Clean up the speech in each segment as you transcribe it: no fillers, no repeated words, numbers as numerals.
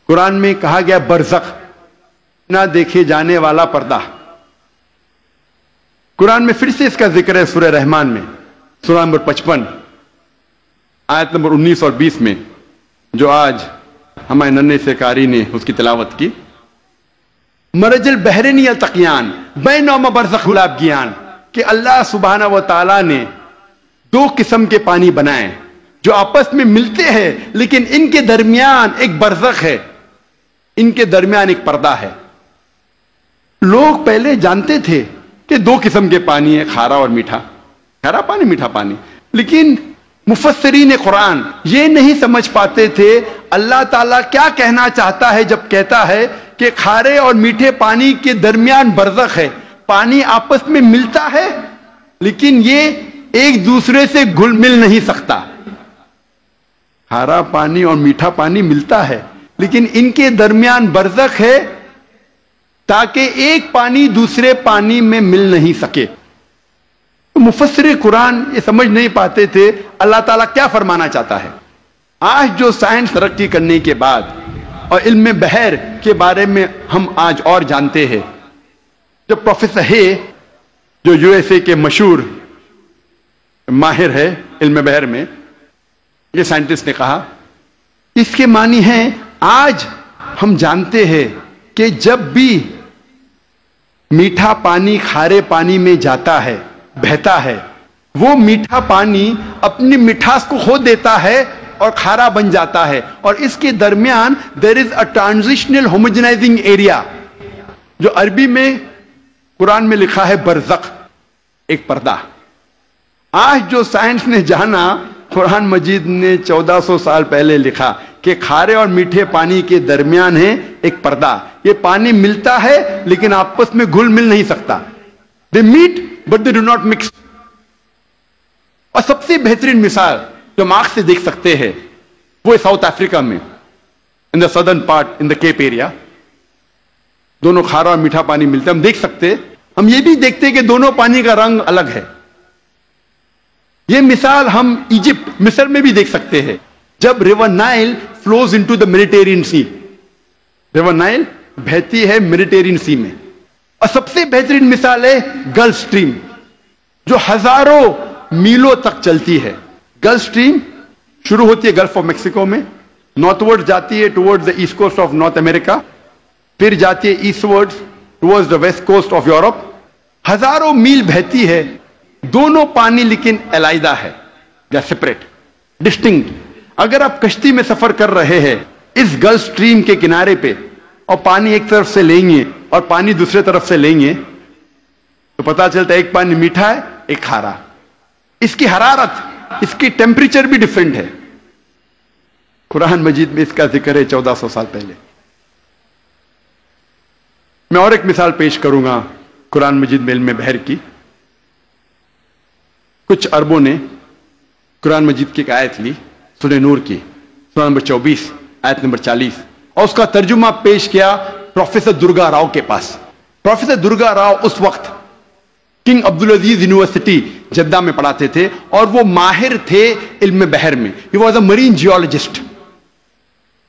قرآن میں کہا گیا برزخ، نہ دیکھے جانے والا پردہ۔ قرآن میں پھر سے اس کا ذکر ہے سورہ رحمان میں، سورہ نمبر 55 آیت نمبر 19 اور 20 میں، جو آج ہمارے ننھے سے قاری نے اس کی تلاوت کی۔ مرج البحرین یلتقیان بینہما برزخ یابغیان، کہ اللہ سبحانہ و تعالیٰ نے دو قسم کے پانی بنائے جو آپس میں ملتے ہیں، لیکن ان کے درمیان ایک برزخ ہے، ان کے درمیان ایک پردہ ہے۔ لوگ پہلے جانتے تھے کہ دو قسم کے پانی ہیں، کھارا اور میٹھا، کھارا پانی میٹھا پانی، لیکن مفسرین قرآن یہ نہیں سمجھ پاتے تھے اللہ تعالیٰ کیا کہنا چاہتا ہے جب کہتا ہے کہ کھارے اور میٹھے پانی کے درمیان برزخ ہے۔ پانی آپس میں ملتا ہے لیکن یہ ایک دوسرے سے گھل مل نہیں سکتا۔ کھارا پانی اور میٹھا پانی ملتا ہے لیکن ان کے درمیان برزخ ہے تاکہ ایک پانی دوسرے پانی میں مل نہیں سکے۔ مفسر قرآن یہ سمجھ نہیں پاتے تھے اللہ تعالیٰ کیا فرمانا چاہتا ہے۔ آج جو سائنس ترقی کرنے کے بعد اور علم بحر کے بارے میں ہم آج اور جانتے ہیں، جب پروفیسر ہے جو یو ایس اے کے مشہور ماہر ہے علم بحر میں، یہ سائنٹسٹ نے کہا اس کے معنی ہے آج ہم جانتے ہیں کہ جب بھی میٹھا پانی کھارے پانی میں جاتا ہے، بہتا ہے، وہ میٹھا پانی اپنی مٹھاس کو کھو دیتا ہے اور کھارا بن جاتا ہے، اور اس کے درمیان there is a transitional homogenizing area، جو عربی میں قرآن میں لکھا ہے برزخ، ایک پردہ۔ آج جو سائنس نے جانا، قرآن مجید نے 1400 سال پہلے لکھا کہ کھارے اور میٹھے پانی کے درمیان ہے ایک پردہ۔ یہ پانی ملتا ہے لیکن آپس میں گھل مل نہیں سکتا۔ They meet but they do not mix۔ اور سب سے بہترین مثال جو ہم آنکھ سے دیکھ سکتے ہیں وہ ساؤتھ افریقہ میں in the southern part in the Cape area، دونوں کھارا اور میٹھا پانی ملتا ہے، ہم دیکھ سکتے، ہم یہ بھی دیکھتے ہیں کہ دونوں پانی کا رنگ الگ ہے۔ یہ مثال ہم ایجپٹ، مصر میں بھی دیکھ سکتے ہیں، جب river Nile flows into the Mediterranean sea, river Nile بہتی ہے میڈیٹرینین سی میں۔ اور سب سے بہترین مثال ہے گلف سٹریم، جو ہزاروں میلوں تک چلتی ہے۔ گلف سٹریم شروع ہوتی ہے گلف آف میکسیکو میں، نارتھ ورڈ جاتی ہے towards the east coast of North America, پھر جاتی ہے eastward towards the west coast of Europe, ہزاروں میل بہتی ہے، دونوں پانی لیکن علیحدہ ہے، یا سپریٹ، ڈسٹنکٹ۔ اگر آپ کشتی میں سفر کر رہے ہیں اس گلف سٹریم کے کنارے پہ اور پانی ایک طرف سے لیں گے اور پانی دوسرے طرف سے لیں گے تو پتا چلتا ہے ایک پانی میٹھا ہے ایک کھارا۔ اس کی حرارت، اس کی ٹیمپریچر بھی ڈیفرنٹ ہے۔ قرآن مجید میں اس کا ذکر ہے 1400 سال پہلے۔ میں اور ایک مثال پیش کروں گا قرآن مجید میں علم بحر کی۔ کچھ عربوں نے قرآن مجید کی ایک آیت لی، سورہ نور کی، سورہ نمبر 24 آیت نمبر 40، اور اس کا ترجمہ پیش کیا پروفیسر درگا راؤ کے پاس۔ پروفیسر درگا راؤ اس وقت کنگ عبدالعزیز یونیورسٹی جدہ میں پڑھاتے تھے اور وہ ماہر تھے علم بحر میں، he was a Marine geologist.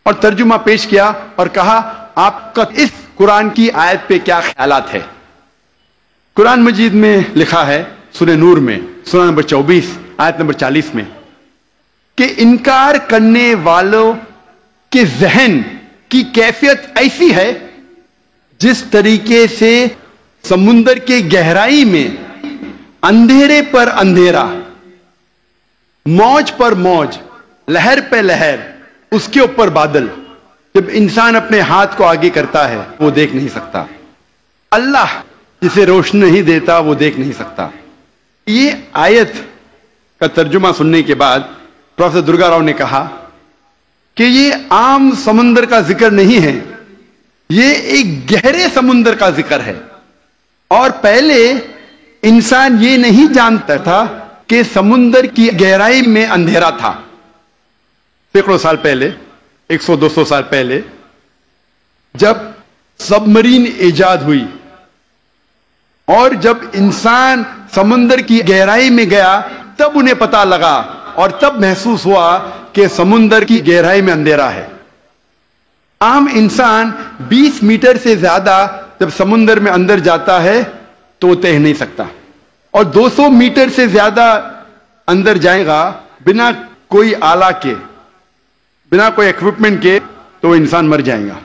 اور ترجمہ پیش کیا اور کہا آپ کا اس قرآن کی آیت پہ کیا خیالات ہے۔ قرآن مجید میں لکھا ہے سورہ نور میں، سورہ نمبر 24 آیت نمبر 40 میں، کہ انکار کرنے والوں کے ذہن کی کیفیت ایسی ہے جس طریقے سے سمندر کے گہرائی میں اندھیرے پر اندھیرا، موج پر موج، لہر پہ لہر، اس کے اوپر بادل، جب انسان اپنے ہاتھ کو آگے کرتا ہے وہ دیکھ نہیں سکتا. اللہ جسے روشنی نہیں دیتا وہ دیکھ نہیں سکتا. یہ آیت کا ترجمہ سننے کے بعد پروفیسر درگا راؤ نے کہا کہ یہ عام سمندر کا ذکر نہیں ہے، یہ ایک گہرے سمندر کا ذکر ہے. اور پہلے انسان یہ نہیں جانتا تھا کہ سمندر کی گہرائی میں اندھیرا تھا. سینکڑوں سال پہلے، 100-200 سال پہلے جب سب مرین ایجاد ہوئی اور جب انسان سمندر کی گہرائی میں گیا تب انہیں پتا لگا اور تب محسوس ہوا کہ سمندر کی گہرائی میں اندھیرا ہے. عام انسان 20 میٹر سے زیادہ جب سمندر میں اندر جاتا ہے تو وہ تیر نہیں سکتا، اور 200 میٹر سے زیادہ اندر جائے گا بنا کوئی آلہ کے، بنا کوئی ایکوپمنٹ کے، تو وہ انسان مر جائے گا.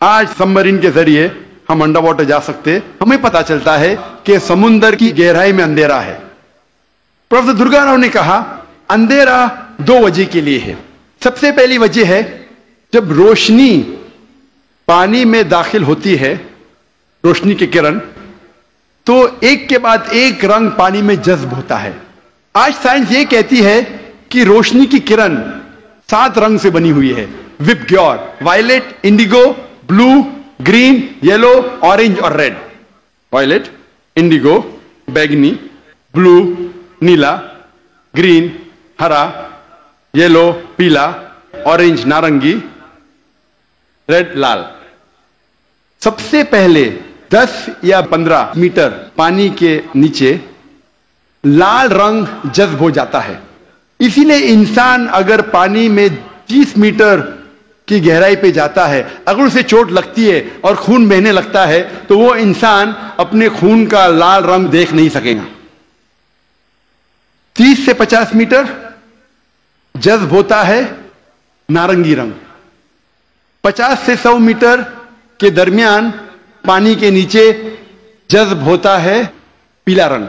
آج سب مرین کے ذریعے ہم انڈر واٹر جا سکتے، ہمیں پتا چلتا ہے کہ سمندر کی گہرائی میں اندھیرا ہے. پروفیسر درگا راؤ نے کہا اندھیرا 2 وجہ کے لیے ہے. سب سے پہلی وجہ ہے جب روشنی پانی میں داخل ہوتی ہے، روشنی کی کرن، تو ایک کے بعد ایک رنگ پانی میں جذب ہوتا ہے. آج سائنس یہ کہتی ہے کہ روشنی کی کرن 7 رنگ سے بنی ہوئی ہے، وپ گیور، وائلٹ، انڈیگو، بلو، گرین، یلو، اورنج اور ریڈ. وائلٹ، انڈیگو، بیگنی، بلو، نیلا، گرین، ہرا، یلو، پیلا، اورنج، نارنگی، ریڈ، لال. سب سے پہلے 10 یا 15 میٹر پانی کے نیچے لال رنگ جذب ہو جاتا ہے. اسی لیے انسان اگر پانی میں 30 میٹر کی گہرائی پہ جاتا ہے، اگر اسے چوٹ لگتی ہے اور خون بہنے لگتا ہے تو وہ انسان اپنے خون کا لال رنگ دیکھ نہیں سکے گا. 30 سے 50 میٹر جذب ہوتا ہے نارنگی رنگ. 50 سے 100 میٹر کے درمیان پانی کے نیچے جذب ہوتا ہے پیلا رنگ.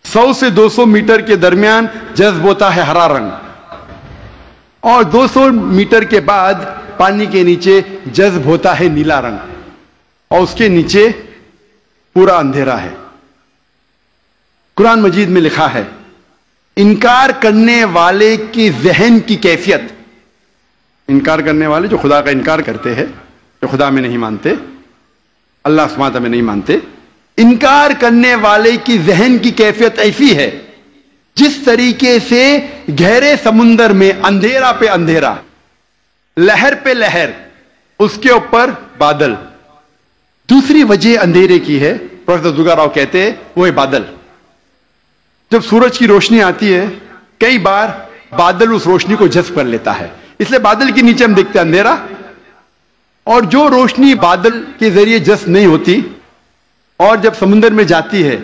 100 سے 200 میٹر کے درمیان جذب ہوتا ہے ہرا رنگ، اور 200 میٹر کے بعد پانی کے نیچے جذب ہوتا ہے نیلا رنگ، اور اس کے نیچے پورا اندھیرا ہے. قرآن مجید میں لکھا ہے انکار کرنے والے کی ذہن کی کیفیت، انکار کرنے والے جو خدا کا انکار کرتے ہیں، جو خدا میں نہیں مانتے، اللہ سبحانہ وتعالی میں نہیں مانتے، انکار کرنے والے کی ذہن کی کیفیت ایسی ہے جس طریقے سے گہرے سمندر میں اندھیرا پہ اندھیرا، لہر پہ لہر، اس کے اوپر بادل. دوسری وجہ اندھیرے کی ہے، پروفیسر درگا راؤ کہتے ہیں وہ ہے بادل. جب سورج کی روشنی آتی ہے کئی بار بادل اس روشنی کو جذب کر لیتا ہے، اس لیے بادل کے نیچے ہم دیکھتے ہیں اندھیرا. اور جو روشنی بادل کے ذریعے جذب نہیں ہوتی اور جب سمندر میں جاتی ہے،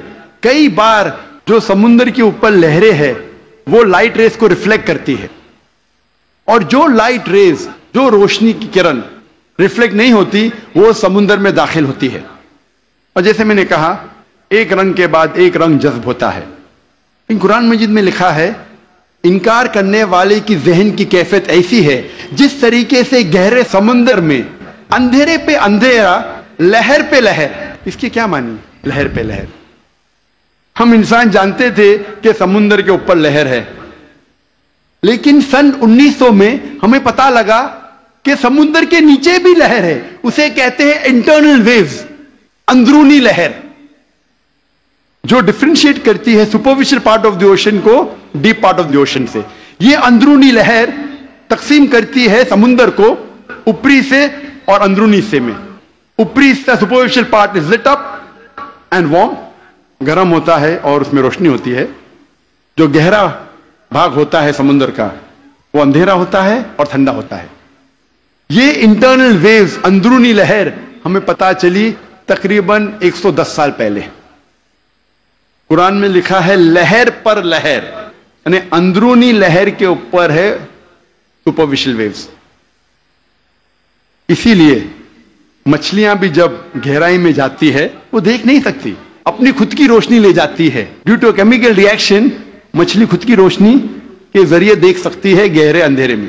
کئی بار جو سمندر کے اوپر لہریں ہیں وہ لائٹ ریز کو ریفلیکٹ کرتی ہے، اور جو لائٹ ریز، جو روشنی کی کرن ریفلیکٹ نہیں ہوتی وہ سمندر میں داخل ہوتی ہے. اور جیسے میں نے کہا ایک رنگ کے بعد ایک رنگ جذب ہوتا ہے. قرآن مجید میں لکھا ہے انکار کرنے والے کی ذہن کی کیفیت ایسی ہے جس طریقے سے گہرے سمندر میں اندھیرے پہ اندھیرا، لہر پہ لہر. اس کی کیا معنی؟ لہر پہ لہر. ہم انسان جانتے تھے کہ سمندر کے اوپر لہر ہے، لیکن سن 1900 میں ہمیں پتا لگا کہ سمندر کے نیچے بھی لہر ہے. اسے کہتے ہیں انٹرنل ویوز، اندرونی لہر، جو ڈفرینشیٹ کرتی ہے superficial part of the ocean کو deep part of the ocean سے. یہ اندرونی لہر تقسیم کرتی ہے سمندر کو اوپری سے اور اندرونی حصے میں. اوپری حصہ superficial part is lit up and warm, گرم ہوتا ہے اور اس میں روشنی ہوتی ہے. جو گہرا بھاگ ہوتا ہے سمندر کا وہ اندھیرا ہوتا ہے اور ٹھنڈا ہوتا ہے. یہ انٹرنل ویوز، اندرونی لہر ہمیں پتا چلی تقریباً 110 سال پہلے. قرآن میں لکھا ہے لہر پر لہر، یعنی اندرونی لہر کے اوپر ہے سپرفیشل ویوز. اسی لیے مچھلیاں بھی جب گہرائی میں جاتی ہے وہ دیکھ نہیں سکتی، اپنی خود کی روشنی لے جاتی ہے. Due to chemical reaction مچھلی خود کی روشنی کے ذریعے دیکھ سکتی ہے گہرے اندھیرے میں.